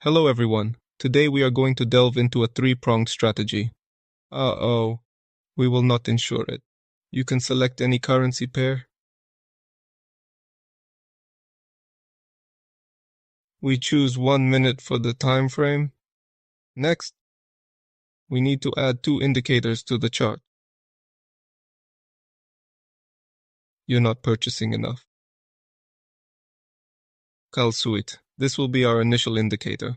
Hello everyone. Today we are going to delve into a three-pronged strategy. Uh-oh, we will not insure it. You can select any currency pair. We choose 1 minute for the time frame. Next, we need to add 2 indicators to the chart. You're not purchasing enough. Concise. This will be our initial indicator.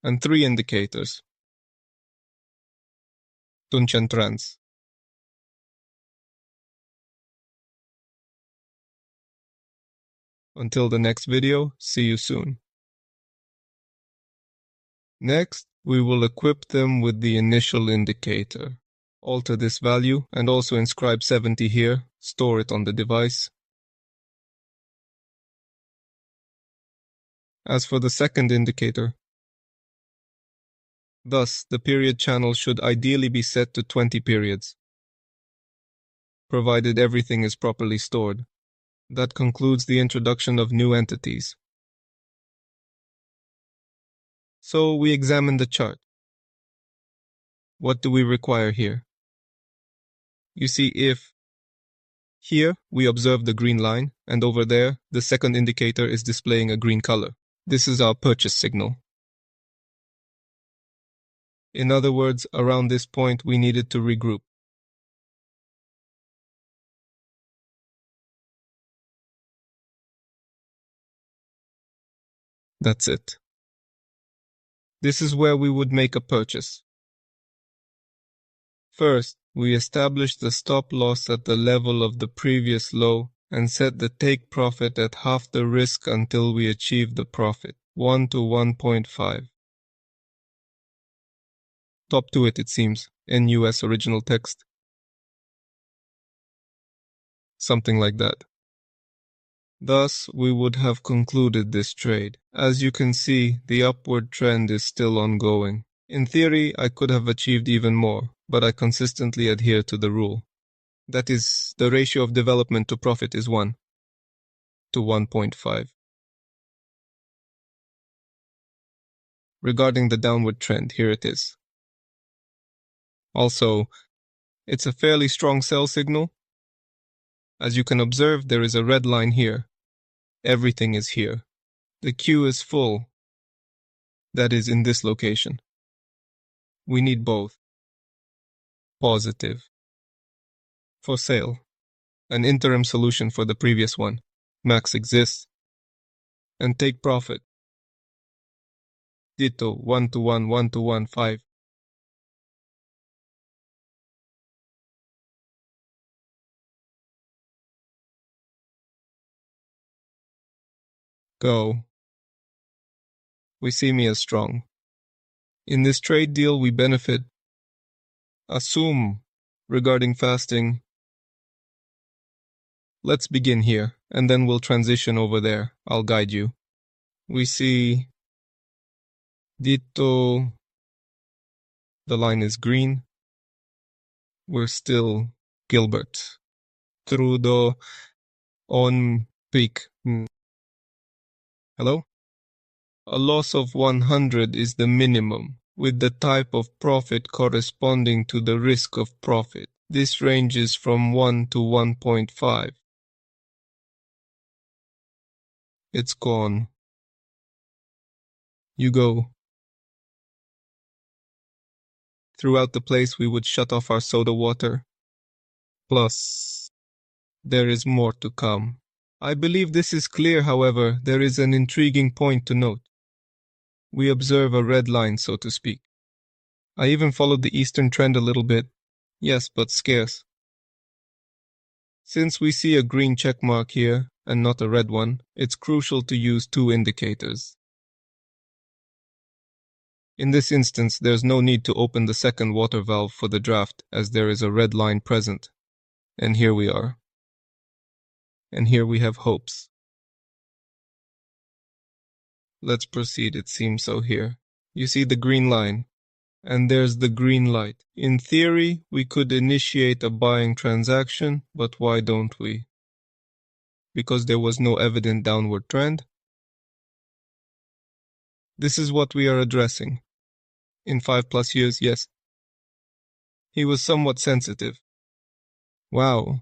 And 3 indicators. Trans. Until the next video, see you soon. Next, we will equip them with the initial indicator. Alter this value and also inscribe 70 here, store it on the device. As for the second indicator, thus the period channel should ideally be set to 20 periods, provided everything is properly stored. That concludes the introduction of new entities. So we examine the chart. What do we require here? You see, if here we observe the green line, and over there the second indicator is displaying a green color. This is our purchase signal. In other words, around this point we needed to regroup. That's it. This is where we would make a purchase. First, we establish the stop loss at the level of the previous low and set the take profit at half the risk until we achieve the profit, 1 to 1.5. Top to it seems, NUS original text. Something like that. Thus, we would have concluded this trade. As you can see, the upward trend is still ongoing. In theory, I could have achieved even more, but I consistently adhere to the rule. That is, the ratio of development to profit is 1 to 1.5. Regarding the downward trend, here it is. Also, it's a fairly strong sell signal. As you can observe, there is a red line here. Everything is here. The queue is full. That is in this location. We need both. Positive. For sale. An interim solution for the previous one. Max exists. And take profit. Ditto 1 to 1, 1 to 1, 5. Go. We see me as strong. In this trade deal we benefit. Assume regarding fasting. Let's begin here, and then we'll transition over there. I'll guide you. We see Ditto. The line is green. We're still Gilbert. Trudeau on peak. Hello? A loss of 100 is the minimum, with the type of profit corresponding to the risk of profit. This ranges from 1 to 1.5. It's gone. You go. Throughout the place we would shut off our soda water. Plus, there is more to come. I believe this is clear, however, there is an intriguing point to note. We observe a red line, so to speak. I even followed the eastern trend a little bit. Yes, but scarce. Since we see a green check mark here, and not a red one, it's crucial to use 2 indicators. In this instance, there's no need to open the second water valve for the draft, as there is a red line present. And here we are. And here we have hopes. Let's proceed, it seems so here. You see the green line, and there's the green light. In theory, we could initiate a buying transaction, but why don't we? because there was no evident downward trend. This is what we are addressing. In 5+ years, yes. He was somewhat sensitive. Wow.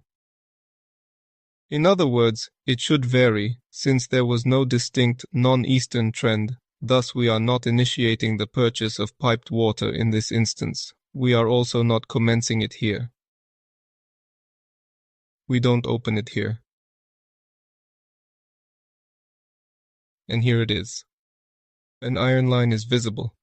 In other words, it should vary, since there was no distinct non-Eastern trend. Thus, we are not initiating the purchase of piped water in this instance. We are also not commencing it here. We don't open it here. And here it is. An iron line is visible.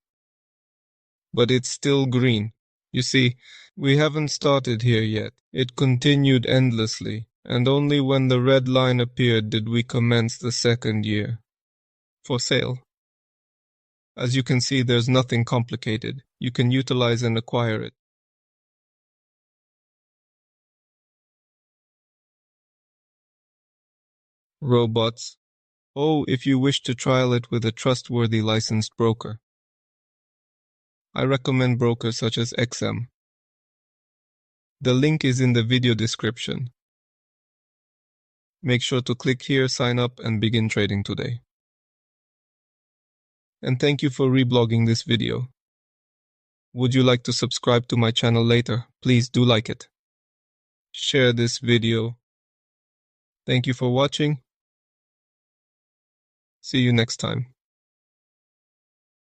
But it's still green. You see, we haven't started here yet. It continued endlessly, and only when the red line appeared did we commence the second year. For sale. As you can see, there's nothing complicated. You can utilize and acquire it. Robots. Oh, if you wish to trial it with a trustworthy licensed broker. I recommend brokers such as XM. The link is in the video description. Make sure to click here, sign up, and begin trading today. And thank you for reblogging this video. Would you like to subscribe to my channel later? Please do like it. Share this video. Thank you for watching. See you next time.